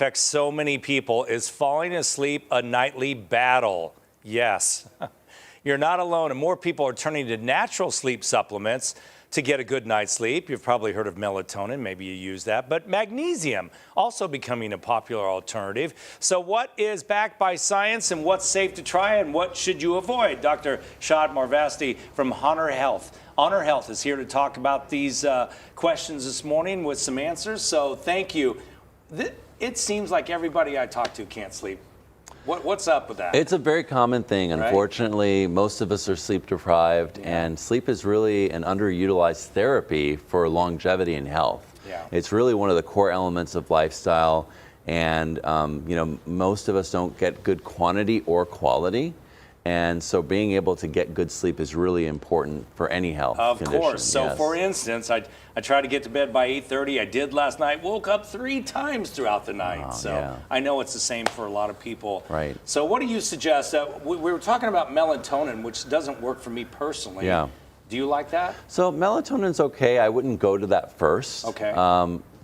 Affects so many people. Is falling asleep a nightly battle? Yes. You're not alone, and more people are turning to natural sleep supplements to get a good night's sleep. You've probably heard of melatonin, maybe you use that, but magnesium also becoming a popular alternative. So what is backed by science and what's safe to try and what should you avoid? Dr. Shad Marvasti from HonorHealth. HonorHealth is here to talk about these questions this morning with some answers, so thank you. It seems like everybody I talk to can't sleep. What's up with that? It's a very common thing. Unfortunately, most of us are sleep deprived, and sleep is really an underutilized therapy for longevity and health. It's really one of the core elements of lifestyle, and you know, most of us don't get good quantity or quality. And so being able to get good sleep is really important for any health condition. Of course. So for instance, I try to get to bed by 8:30. I did last night. Woke up 3 times throughout the night. I know it's the same for a lot of people. Right. So what do you suggest? We were talking about melatonin, which doesn't work for me personally. Do you like that? So melatonin's okay. I wouldn't go to that first. Okay.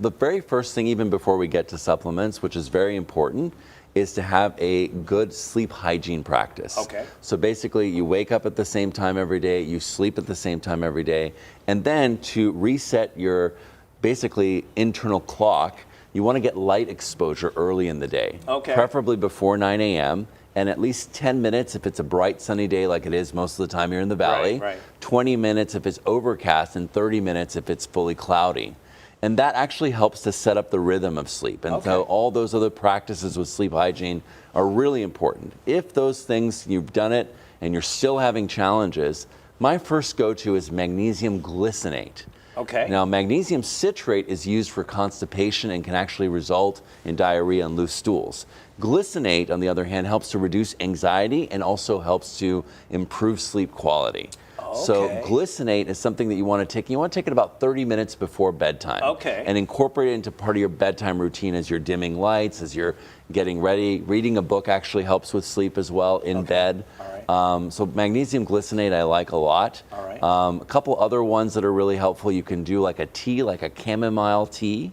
The very first thing, even before we get to supplements, which is very important, is to have a good sleep hygiene practice. Okay. So basically, you wake up at the same time every day, you sleep at the same time every day, and then to reset your basically internal clock, you want to get light exposure early in the day. Okay. Preferably before 9 a.m. and at least 10 minutes if it's a bright sunny day like it is most of the time here in the valley. Right. 20 minutes if it's overcast, and 30 minutes if it's fully cloudy. And that actually helps to set up the rhythm of sleep. And so all those other practices with sleep hygiene are really important. If those things, you've done it and you're still having challenges, my first go-to is magnesium glycinate. Okay. Now, magnesium citrate is used for constipation and can actually result in diarrhea and loose stools. Glycinate, on the other hand, helps to reduce anxiety and also helps to improve sleep quality. So glycinate is something that you want to take. You want to take it about 30 minutes before bedtime. And incorporate it into part of your bedtime routine as you're dimming lights, as you're getting ready. Reading a book actually helps with sleep as well in bed. So magnesium glycinate I like a lot. A couple other ones that are really helpful. You can do like a tea, like a chamomile tea,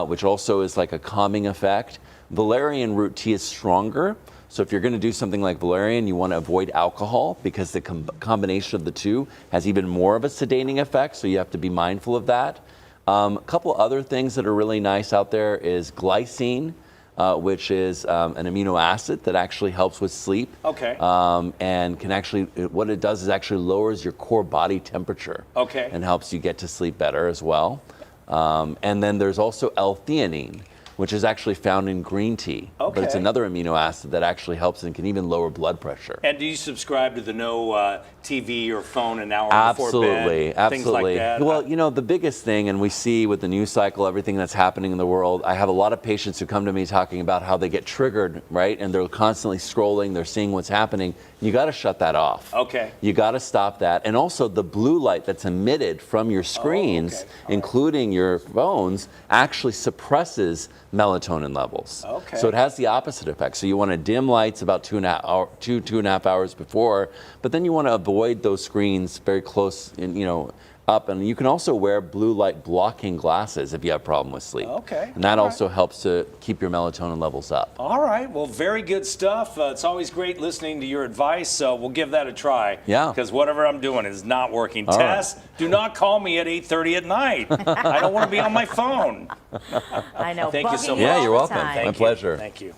which also is like a calming effect. Valerian root tea is stronger. So if you're going to do something like valerian, you want to avoid alcohol because the combination of the two has even more of a sedating effect, so you have to be mindful of that. A couple other things that are really nice out there is glycine, which is an amino acid that actually helps with sleep. And can actually, what it does is actually lowers your core body temperature. And helps you get to sleep better as well. And then there's also L-theanine, which is actually found in green tea. But it's another amino acid that actually helps and can even lower blood pressure. And do you subscribe to the no TV or phone an hour before bed? Absolutely. Things like that? Well, you know, the biggest thing, and we see with the news cycle, everything that's happening in the world, I have a lot of patients who come to me talking about how they get triggered, right? And they're constantly scrolling, they're seeing what's happening. You got to shut that off. You got to stop that. And also the blue light that's emitted from your screens, including your phones, actually suppresses melatonin levels. So it has the opposite effect. So you want to dim lights about 2.5 hours before, but then you want to avoid those screens very close in, you know, up. And you can also wear blue light blocking glasses if you have a problem with sleep. And that also helps to keep your melatonin levels up. All right. Well, very good stuff. It's always great listening to your advice, so we'll give that a try. Because whatever I'm doing is not working. Tess, do not call me at 8:30 at night. I don't want to be on my phone. I know. Thank you so much. Yeah, you're welcome. My pleasure. Thank you.